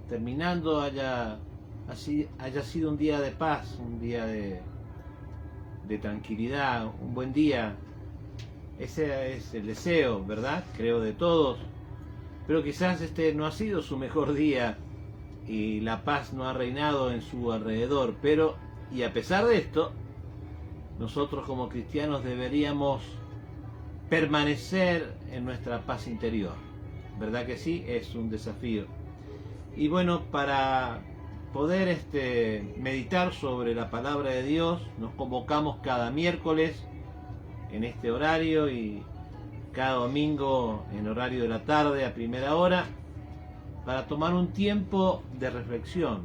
terminando haya sido un día de paz, un día de tranquilidad, un buen día. Ese es el deseo, ¿verdad? Creo de todos. Pero quizás este no ha sido su mejor día y la paz no ha reinado en su alrededor. Pero, y a pesar de esto, nosotros como cristianos deberíamos permanecer en nuestra paz interior. ¿Verdad que sí? Es un desafío. Y bueno, para poder meditar sobre la palabra de Dios, nos convocamos cada miércoles en este horario y cada domingo en horario de la tarde a primera hora, para tomar un tiempo de reflexión,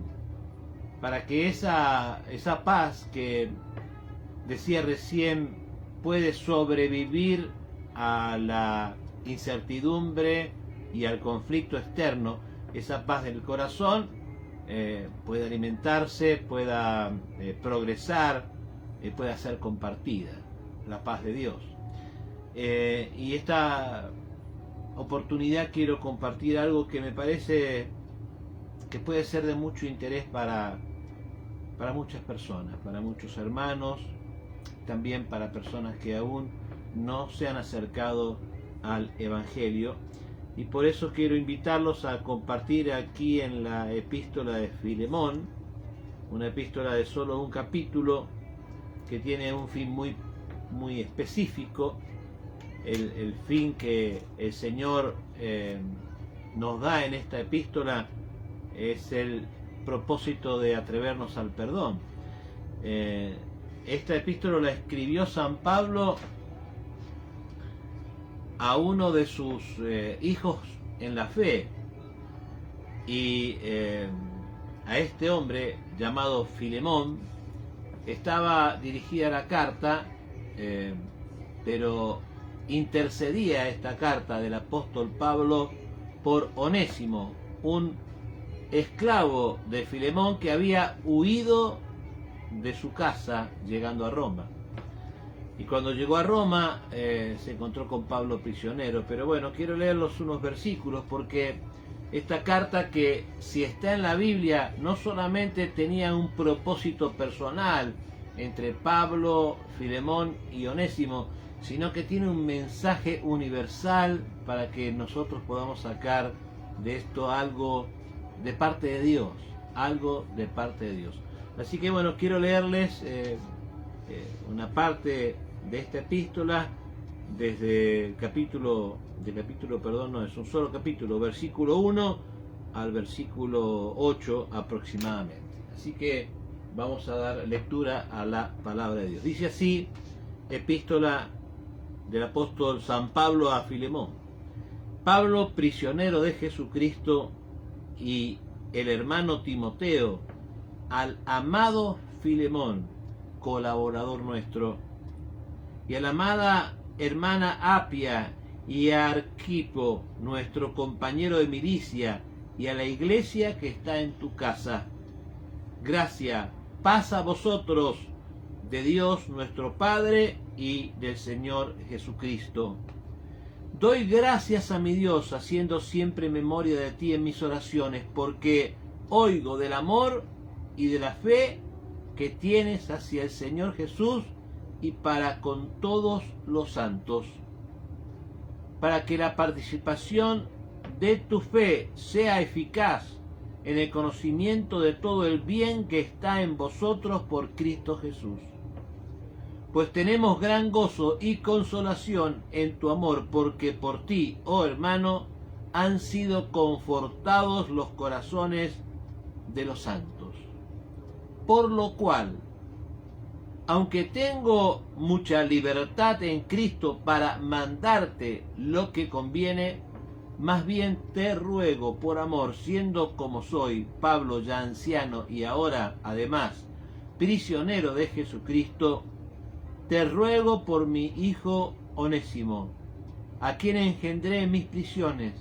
para que esa paz que decía recién puede sobrevivir a la incertidumbre y al conflicto externo, esa paz del corazón pueda alimentarse, pueda progresar, pueda ser compartida, la paz de Dios. Y esta oportunidad quiero compartir algo que me parece que puede ser de mucho interés para muchas personas, para muchos hermanos, también para personas que aún no se han acercado al Evangelio. Y por eso quiero invitarlos a compartir aquí en la epístola de Filemón, una epístola de solo un capítulo que tiene un fin muy específico. El fin que el Señor nos da en esta epístola es el propósito de atrevernos al perdón. Esta epístola la escribió San Pablo a uno de sus hijos en la fe, y a este hombre llamado Filemón estaba dirigida la carta, pero intercedía esta carta del apóstol Pablo por Onésimo, un esclavo de Filemón que había huido de su casa llegando a Roma. Y cuando llegó a Roma se encontró con Pablo prisionero. Pero bueno, quiero leerlos unos versículos, porque esta carta, que si está en la Biblia, no solamente tenía un propósito personal entre Pablo, Filemón y Onésimo, sino que tiene un mensaje universal para que nosotros podamos sacar de esto algo de parte de Dios, algo de parte de Dios. Así que bueno, quiero leerles una parte de esta epístola desde el capítulo, no es un solo capítulo, versículo 1 al versículo 8 aproximadamente. Así que vamos a dar lectura a la palabra de Dios. Dice así, epístola del apóstol San Pablo a Filemón. Pablo, prisionero de Jesucristo, y el hermano Timoteo, al amado Filemón, colaborador nuestro, y a la amada hermana Apia, y a Arquipo, nuestro compañero de milicia, y a la iglesia que está en tu casa. Gracia, paz a vosotros, de Dios nuestro Padre y del Señor Jesucristo. Doy gracias a mi Dios, haciendo siempre memoria de ti en mis oraciones, porque oigo del amor y de la fe que tienes hacia el Señor Jesús y para con todos los santos, para que la participación de tu fe sea eficaz en el conocimiento de todo el bien que está en vosotros por Cristo Jesús. Pues tenemos gran gozo y consolación en tu amor, porque por ti, oh hermano, han sido confortados los corazones de los santos. Por lo cual, aunque tengo mucha libertad en Cristo para mandarte lo que conviene, más bien te ruego por amor, siendo como soy, Pablo ya anciano y ahora además prisionero de Jesucristo, te ruego por mi hijo Onésimo, a quien engendré en mis prisiones,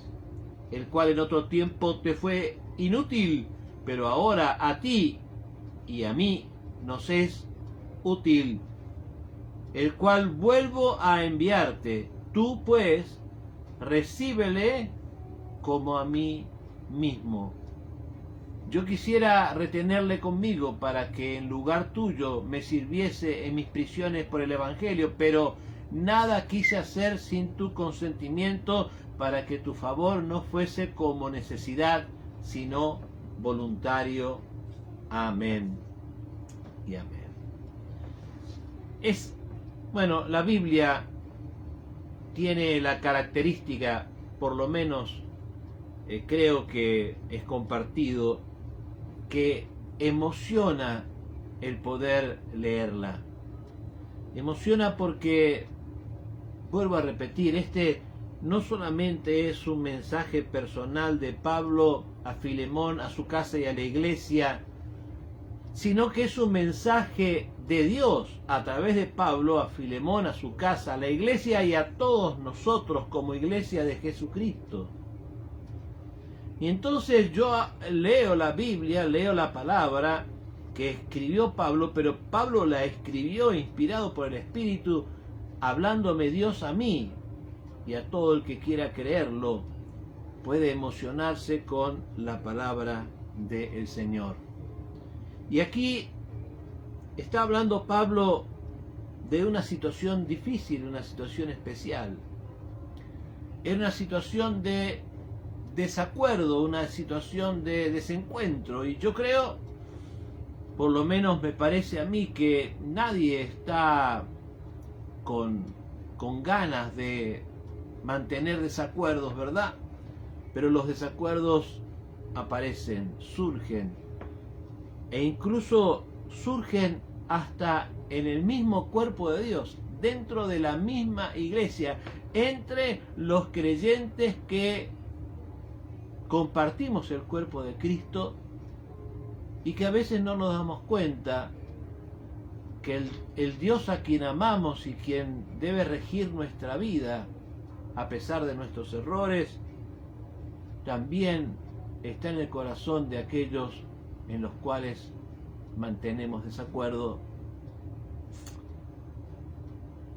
el cual en otro tiempo te fue inútil, pero ahora a ti y a mí nos es útil, el cual vuelvo a enviarte. Tú pues recíbele como a mí mismo. Yo quisiera retenerle conmigo para que en lugar tuyo me sirviese en mis prisiones por el Evangelio, pero nada quise hacer sin tu consentimiento, para que tu favor no fuese como necesidad, sino voluntario. Amén y amén. Bueno, la Biblia tiene la característica, por lo menos creo que es compartido, que emociona el poder leerla. Emociona porque, vuelvo a repetir, no solamente es un mensaje personal de Pablo a Filemón, a su casa y a la iglesia, sino que es un mensaje de Dios a través de Pablo a Filemón, a su casa, a la iglesia y a todos nosotros como iglesia de Jesucristo. Y entonces yo leo la Biblia, leo la palabra que escribió Pablo, pero Pablo la escribió inspirado por el Espíritu, hablándome Dios a mí, y a todo el que quiera creerlo puede emocionarse con la palabra del Señor. Y aquí está hablando Pablo de una situación difícil, una situación especial. Era una situación de desacuerdo, una situación de desencuentro, y yo creo, por lo menos me parece a mí, que nadie está con ganas de mantener desacuerdos, ¿verdad? Pero los desacuerdos aparecen, surgen, e incluso surgen hasta en el mismo cuerpo de Dios, dentro de la misma iglesia, entre los creyentes que compartimos el cuerpo de Cristo, y que a veces no nos damos cuenta que el Dios a quien amamos y quien debe regir nuestra vida, a pesar de nuestros errores, también está en el corazón de aquellos en los cuales mantenemos desacuerdo,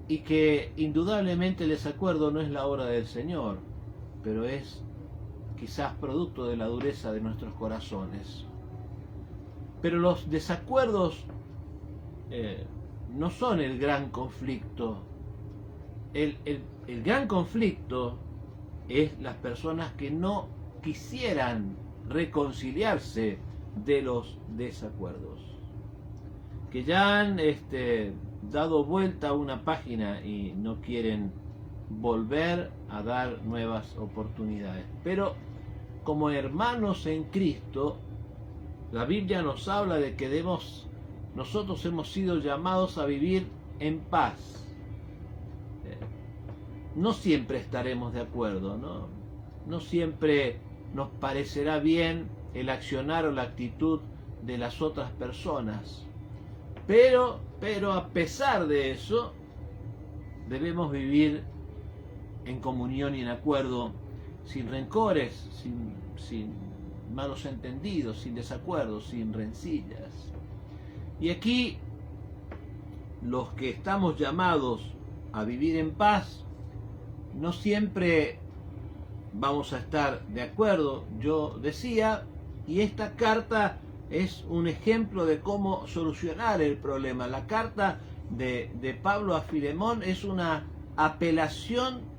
y que indudablemente el desacuerdo no es la obra del Señor, pero es quizás producto de la dureza de nuestros corazones. Pero los desacuerdos no son el gran conflicto. El gran conflicto es las personas que no quisieran reconciliarse de los desacuerdos, que ya han dado vuelta a una página y no quieren volver a dar nuevas oportunidades. Pero como hermanos en Cristo, la Biblia nos habla de que nosotros hemos sido llamados a vivir en paz. No siempre estaremos de acuerdo, ¿no? No siempre nos parecerá bien el accionar o la actitud de las otras personas. Pero a pesar de eso, debemos vivir en comunión y en acuerdo, sin rencores, sin malos entendidos, sin desacuerdos, sin rencillas. Y aquí, los que estamos llamados a vivir en paz, no siempre vamos a estar de acuerdo, yo decía, y esta carta es un ejemplo de cómo solucionar el problema. La carta de Pablo a Filemón es una apelación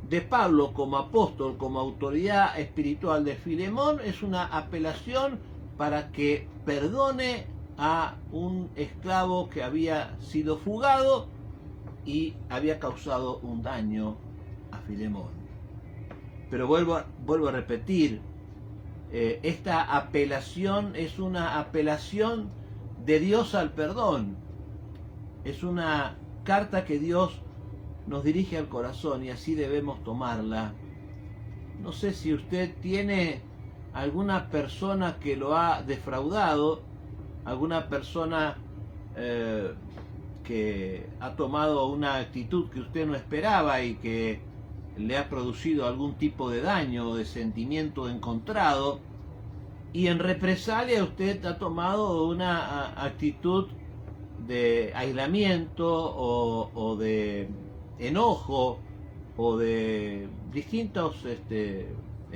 de Pablo como apóstol, como autoridad espiritual de Filemón, es una apelación para que perdone a un esclavo que había sido fugado y había causado un daño a Filemón. Pero vuelvo a repetir, esta apelación es una apelación de Dios al perdón. Es una carta que Dios nos dirige al corazón y así debemos tomarla. No sé si usted tiene alguna persona que lo ha defraudado, alguna persona que ha tomado una actitud que usted no esperaba y que le ha producido algún tipo de daño o de sentimiento encontrado, y en represalia usted ha tomado una actitud de aislamiento o de enojo o de distintas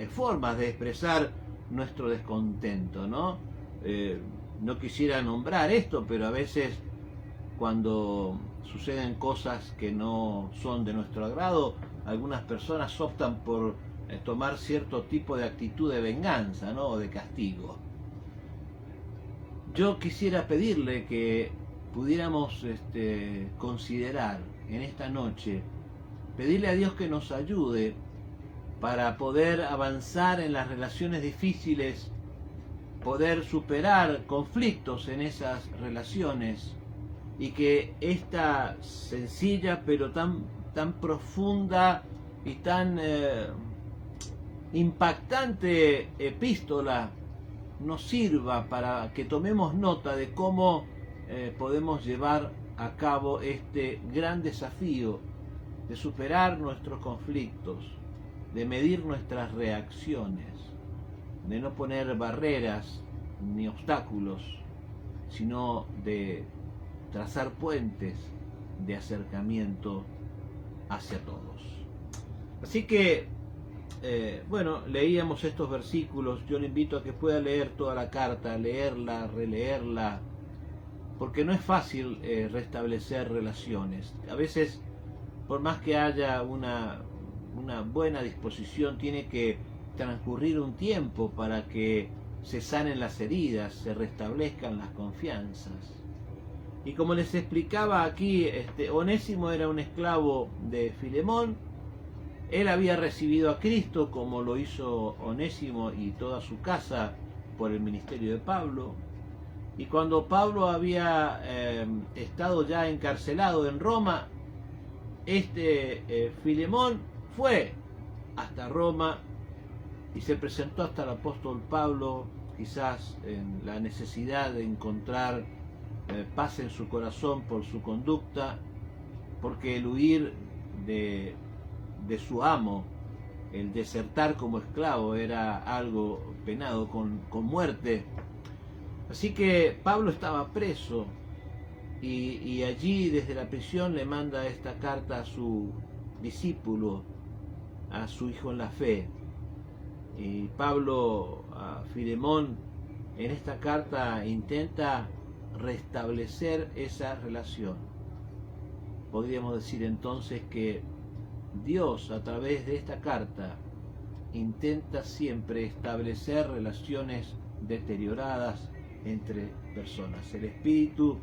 formas de expresar nuestro descontento, ¿no? No quisiera nombrar esto, pero a veces cuando suceden cosas que no son de nuestro agrado, algunas personas optan por tomar cierto tipo de actitud de venganza, ¿no? O de castigo. Yo quisiera pedirle que pudiéramos considerar en esta noche, pedirle a Dios que nos ayude para poder avanzar en las relaciones difíciles, poder superar conflictos en esas relaciones, y que esta sencilla pero tan profunda y tan impactante epístola nos sirva para que tomemos nota de cómo podemos llevar a cabo este gran desafío de superar nuestros conflictos, de medir nuestras reacciones, de no poner barreras ni obstáculos, sino de trazar puentes de acercamiento hacia todos. Así que, bueno, leíamos estos versículos. Yo le invito a que pueda leer toda la carta, leerla, releerla, porque no es fácil restablecer relaciones. A veces, por más que haya una buena disposición, tiene que transcurrir un tiempo para que se sanen las heridas, se restablezcan las confianzas. Y como les explicaba aquí, Onésimo era un esclavo de Filemón. Él había recibido a Cristo, como lo hizo Onésimo y toda su casa, por el ministerio de Pablo. Y cuando Pablo había estado ya encarcelado en Roma, Filemón fue hasta Roma y se presentó hasta el apóstol Pablo, quizás en la necesidad de encontrar paz en su corazón por su conducta, porque el huir de su amo, el desertar como esclavo, era algo penado con muerte. Así que Pablo estaba preso y allí desde la prisión le manda esta carta a su discípulo, a su hijo en la fe. Y Pablo a Filemón en esta carta intenta restablecer esa relación. Podríamos decir entonces que Dios, a través de esta carta, intenta siempre establecer relaciones deterioradas entre personas. El Espíritu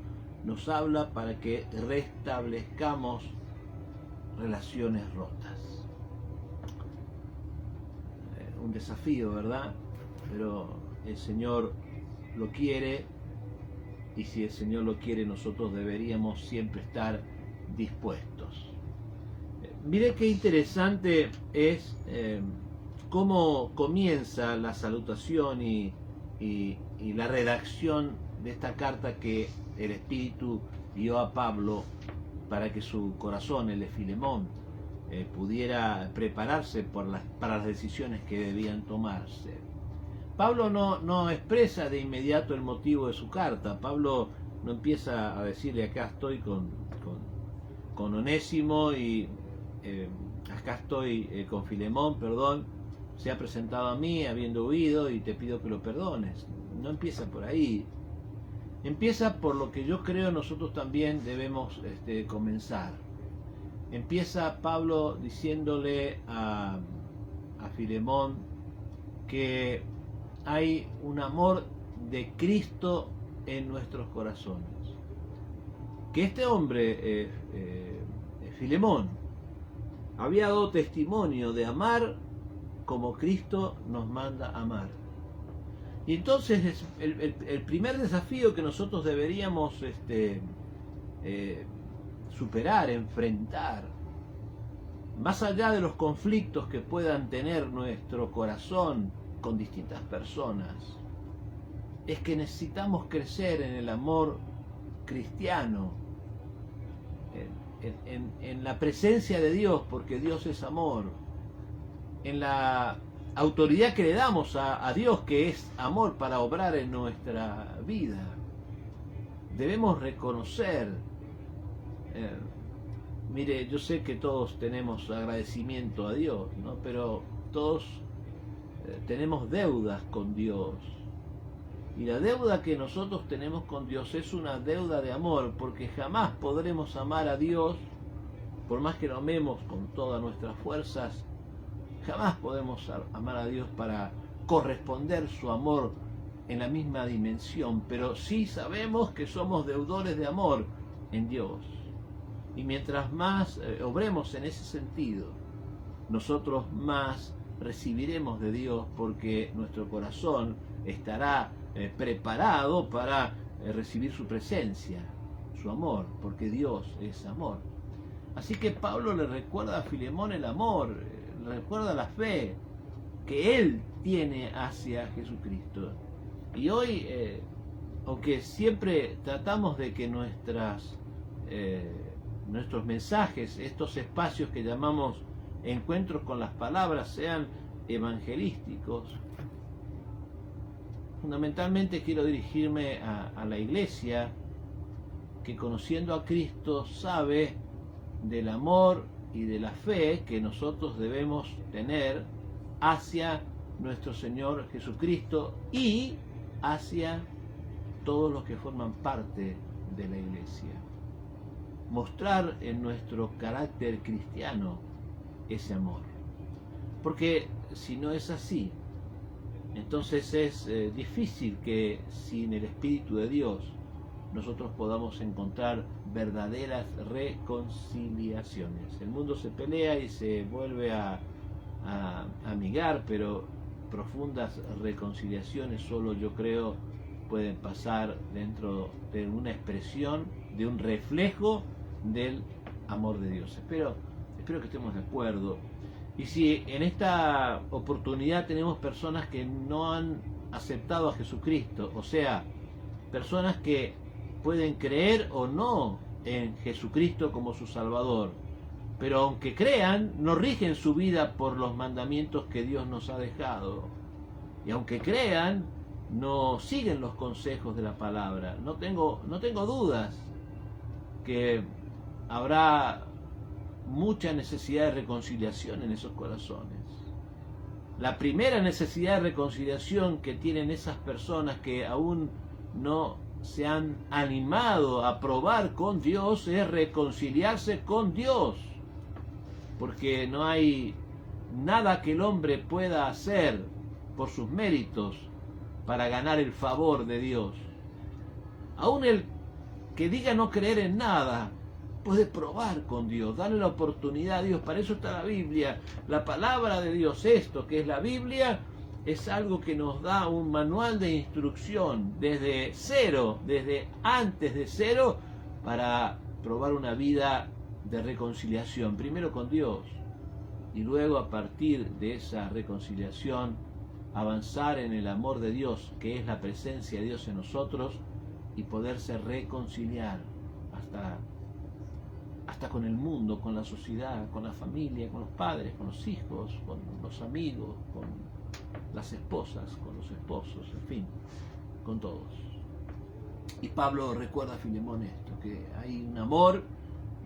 nos habla para que restablezcamos relaciones rotas. Un desafío, ¿verdad? Pero el Señor lo quiere, y si el Señor lo quiere, nosotros deberíamos siempre estar dispuestos. Mire qué interesante es cómo comienza la salutación y la redacción de esta carta que el Espíritu dio a Pablo para que su corazón, el de Filemón, pudiera prepararse para las decisiones que debían tomarse. Pablo no expresa de inmediato el motivo de su carta. Pablo no empieza a decirle: acá estoy con Onésimo y acá estoy con Filemón, perdón, se ha presentado a mí habiendo huido y te pido que lo perdones. No empieza por ahí. Empieza por lo que yo creo nosotros también debemos comenzar. Empieza Pablo diciéndole a Filemón que hay un amor de Cristo en nuestros corazones. Que este hombre, Filemón, había dado testimonio de amar como Cristo nos manda amar. Y entonces el primer desafío que nosotros deberíamos superar, enfrentar, más allá de los conflictos que puedan tener nuestro corazón con distintas personas, es que necesitamos crecer en el amor cristiano, en la presencia de Dios, porque Dios es amor, en la autoridad que le damos a Dios, que es amor, para obrar en nuestra vida. Debemos reconocer, mire, yo sé que todos tenemos agradecimiento a Dios, ¿no? Pero todos tenemos deudas con Dios. Y la deuda que nosotros tenemos con Dios es una deuda de amor, porque jamás podremos amar a Dios, por más que lo amemos con todas nuestras fuerzas, jamás podemos amar a Dios para corresponder su amor en la misma dimensión, pero sí sabemos que somos deudores de amor en Dios. Y mientras más obremos en ese sentido, nosotros más recibiremos de Dios, porque nuestro corazón estará preparado para recibir su presencia, su amor, porque Dios es amor. Así que Pablo le recuerda a Filemón el amor, le recuerda la fe que él tiene hacia Jesucristo. Y hoy, aunque siempre tratamos de que nuestros mensajes, estos espacios que llamamos encuentros con las palabras, sean evangelísticos, fundamentalmente quiero dirigirme a la iglesia que, conociendo a Cristo, sabe del amor y de la fe que nosotros debemos tener hacia nuestro Señor Jesucristo y hacia todos los que forman parte de la iglesia. Mostrar en nuestro carácter cristiano ese amor. Porque si no es así, entonces es difícil que sin el Espíritu de Dios nosotros podamos encontrar verdaderas reconciliaciones. El mundo se pelea y se vuelve a amigar, pero profundas reconciliaciones solo, yo creo, pueden pasar dentro de una expresión, de un reflejo del amor de Dios. Espero que estemos de acuerdo. Y si en esta oportunidad tenemos personas que no han aceptado a Jesucristo, o sea, personas que pueden creer o no en Jesucristo como su Salvador, pero aunque crean, no rigen su vida por los mandamientos que Dios nos ha dejado. Y aunque crean, no siguen los consejos de la palabra. No tengo dudas que habrá mucha necesidad de reconciliación en esos corazones. La primera necesidad de reconciliación que tienen esas personas que aún no se han animado a probar con Dios es reconciliarse con Dios, porque no hay nada que el hombre pueda hacer por sus méritos para ganar el favor de Dios. Aún el que diga no creer en nada puede probar con Dios, darle la oportunidad a Dios. Para eso está la Biblia, la palabra de Dios. Esto que es la Biblia es algo que nos da un manual de instrucción desde cero, desde antes de cero, para probar una vida de reconciliación, primero con Dios, y luego, a partir de esa reconciliación, avanzar en el amor de Dios, que es la presencia de Dios en nosotros, y poderse reconciliar hasta con el mundo, con la sociedad, con la familia, con los padres, con los hijos, con los amigos, con las esposas, con los esposos, en fin, con todos. Y Pablo recuerda a Filemón esto, que hay un amor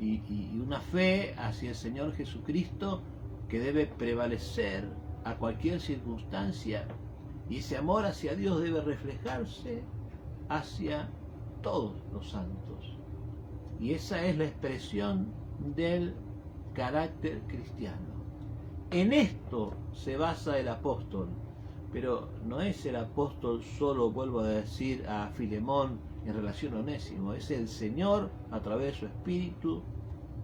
y una fe hacia el Señor Jesucristo que debe prevalecer a cualquier circunstancia, y ese amor hacia Dios debe reflejarse hacia todos los santos. Y esa es la expresión del carácter cristiano. En esto se basa el apóstol, pero no es el apóstol solo, vuelvo a decir, a Filemón en relación a Onésimo, es el Señor a través de su Espíritu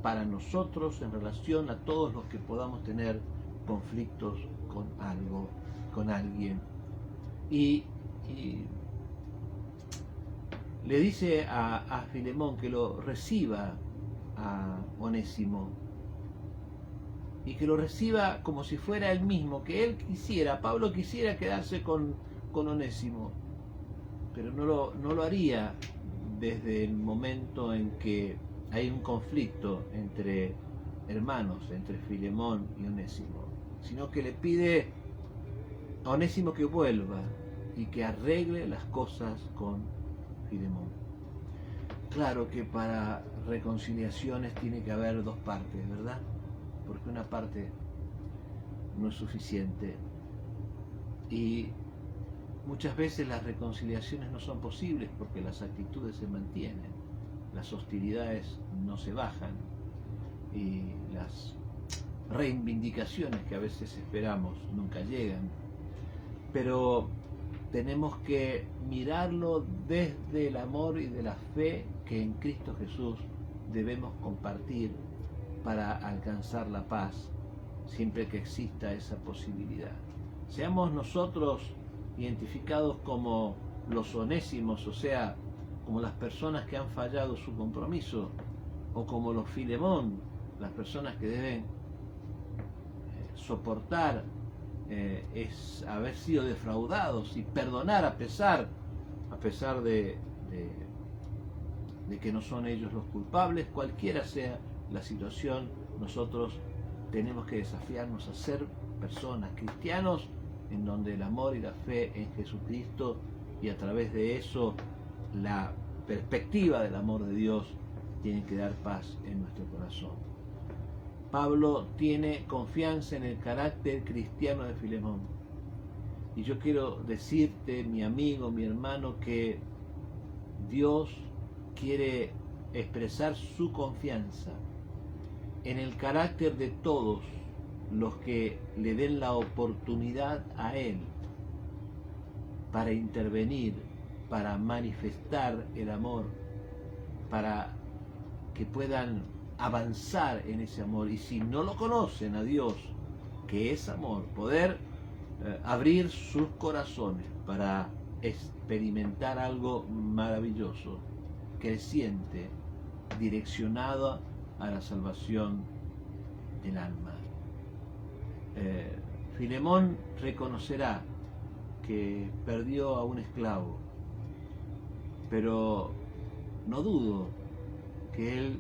para nosotros en relación a todos los que podamos tener conflictos con algo, con alguien. Y le dice a Filemón que lo reciba a Onésimo, y que lo reciba como si fuera él mismo, que él quisiera, Pablo quisiera quedarse con Onésimo, pero no lo haría desde el momento en que hay un conflicto entre hermanos, entre Filemón y Onésimo, sino que le pide a Onésimo que vuelva y que arregle las cosas con Filemón. Claro que para reconciliaciones tiene que haber dos partes, ¿verdad? Porque una parte no es suficiente. Y muchas veces las reconciliaciones no son posibles porque las actitudes se mantienen, las hostilidades no se bajan y las reivindicaciones que a veces esperamos nunca llegan. Pero tenemos que mirarlo desde el amor y de la fe que en Cristo Jesús debemos compartir para alcanzar la paz, siempre que exista esa posibilidad. Seamos nosotros identificados como los onésimos, o sea, como las personas que han fallado su compromiso, o como los Filemón, las personas que deben soportar es haber sido defraudados y perdonar a pesar de que no son ellos los culpables. Cualquiera sea la situación, nosotros tenemos que desafiarnos a ser personas, cristianos, en donde el amor y la fe en Jesucristo y a través de eso la perspectiva del amor de Dios tienen que dar paz en nuestro corazón. Pablo tiene confianza en el carácter cristiano de Filemón. Y yo quiero decirte, mi amigo, mi hermano, que Dios quiere expresar su confianza en el carácter de todos los que le den la oportunidad a Él para intervenir, para manifestar el amor, para que puedan avanzar en ese amor. Y si no lo conocen a Dios, que es amor, poder abrir sus corazones para experimentar algo maravilloso, creciente, direccionado a la salvación del alma. Filemón reconocerá que perdió a un esclavo, pero no dudo que él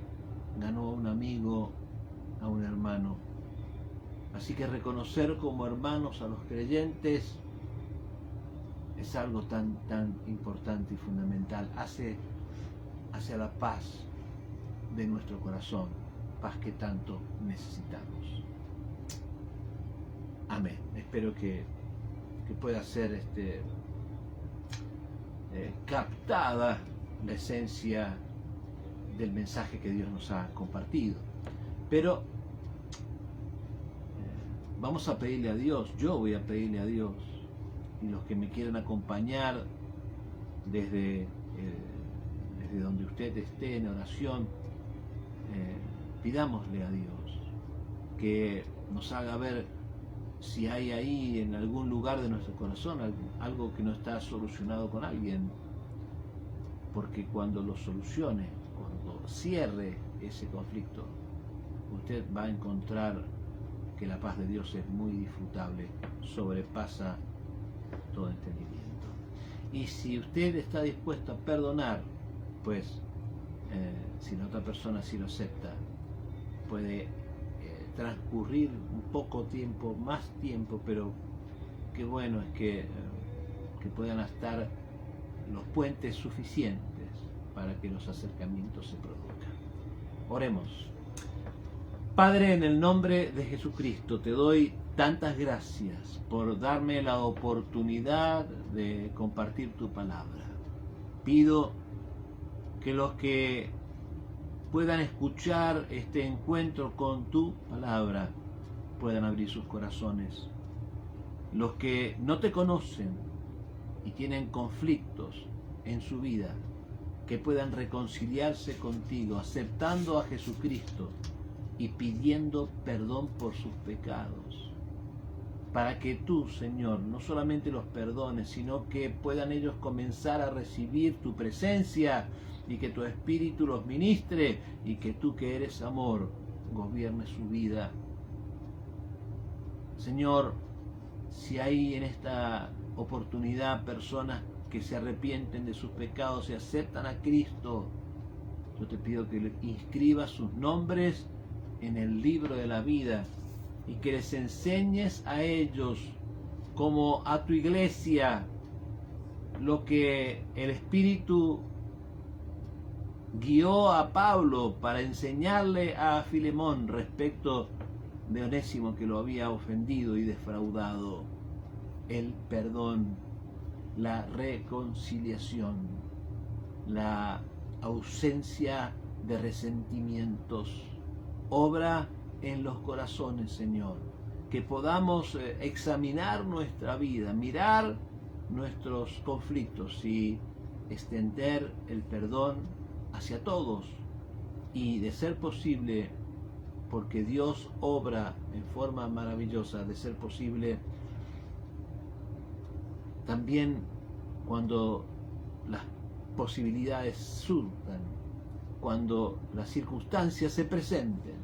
ganó a un amigo, a un hermano. Así que reconocer como hermanos a los creyentes es algo tan importante y fundamental. Hace hacia la paz de nuestro corazón, paz que tanto necesitamos. Amén. Espero que pueda ser captada la esencia del mensaje que Dios nos ha compartido. Pero vamos a pedirle a Dios, yo voy a pedirle a Dios, y los que me quieran acompañar desde donde usted esté en oración, pidámosle a Dios que nos haga ver si hay ahí en algún lugar de nuestro corazón algo que no está solucionado con alguien, porque cuando lo solucione, cuando cierre ese conflicto, usted va a encontrar que la paz de Dios es muy disfrutable, sobrepasa todo entendimiento. Y si usted está dispuesto a perdonar, pues si la otra persona sí lo acepta, puede transcurrir un poco tiempo, más tiempo, pero qué bueno es que puedan estar los puentes suficientes para que los acercamientos se produzcan. Oremos. Padre, en el nombre de Jesucristo, te doy tantas gracias por darme la oportunidad de compartir tu palabra. Pido que los que puedan escuchar este encuentro con tu palabra puedan abrir sus corazones. Los que no te conocen y tienen conflictos en su vida, que puedan reconciliarse contigo, aceptando a Jesucristo y pidiendo perdón por sus pecados, para que tú, Señor, no solamente los perdones, sino que puedan ellos comenzar a recibir tu presencia y que tu Espíritu los ministre y que tú, que eres amor, gobierne su vida. Señor, si hay en esta oportunidad personas que se arrepienten de sus pecados y aceptan a Cristo, yo te pido que inscribas sus nombres en el libro de la vida y que les enseñes a ellos, como a tu iglesia, lo que el Espíritu guió a Pablo para enseñarle a Filemón respecto de Onésimo, que lo había ofendido y defraudado. el perdón, la reconciliación, la ausencia de resentimientos. Obra en los corazones, Señor, que podamos examinar nuestra vida, mirar nuestros conflictos y extender el perdón hacia todos, y de ser posible, porque Dios obra en forma maravillosa, de ser posible también cuando las posibilidades surjan, cuando las circunstancias se presenten,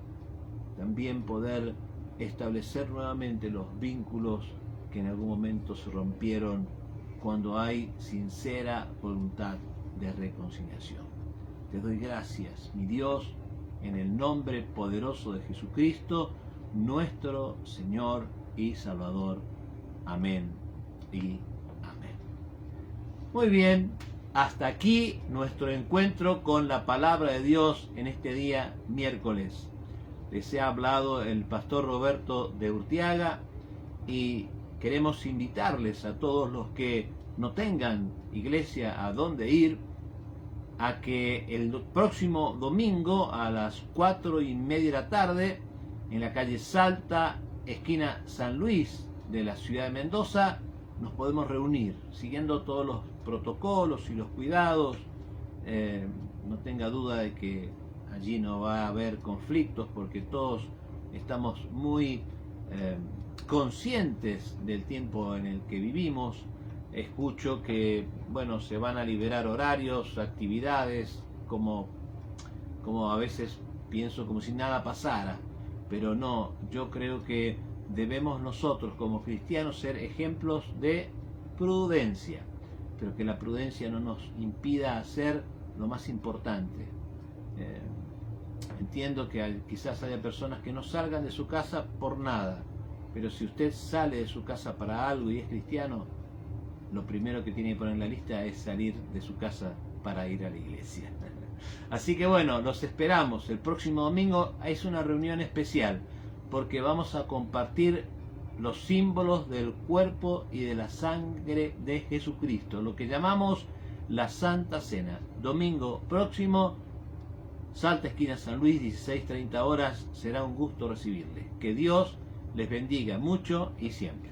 también poder establecer nuevamente los vínculos que en algún momento se rompieron, cuando hay sincera voluntad de reconciliación. Te doy gracias, mi Dios, en el nombre poderoso de Jesucristo, nuestro Señor y Salvador. Amén y amén. Muy bien, hasta aquí nuestro encuentro con la palabra de Dios en este día miércoles. Les he hablado el pastor Roberto de Urtiaga, y queremos invitarles a todos los que no tengan iglesia a dónde ir, a que el próximo domingo a las 4:30 de la tarde, en la calle Salta, esquina San Luis de la ciudad de Mendoza, nos podemos reunir, siguiendo todos los protocolos y los cuidados. No tenga duda de que allí no va a haber conflictos, porque todos estamos muy conscientes del tiempo en el que vivimos. Escucho que, bueno, se van a liberar horarios, actividades, como a veces pienso como si nada pasara, pero no, yo creo que debemos nosotros como cristianos ser ejemplos de prudencia, pero que la prudencia no nos impida hacer lo más importante. Entiendo que quizás haya personas que no salgan de su casa por nada, pero si usted sale de su casa para algo y es cristiano, lo primero que tiene que poner en la lista es salir de su casa para ir a la iglesia. Así que bueno, los esperamos. El próximo domingo es una reunión especial, porque vamos a compartir los símbolos del cuerpo y de la sangre de Jesucristo, lo que llamamos la Santa Cena. Domingo próximo, Salta, esquina San Luis, 16:30 horas. Será un gusto recibirle. Que Dios les bendiga mucho y siempre.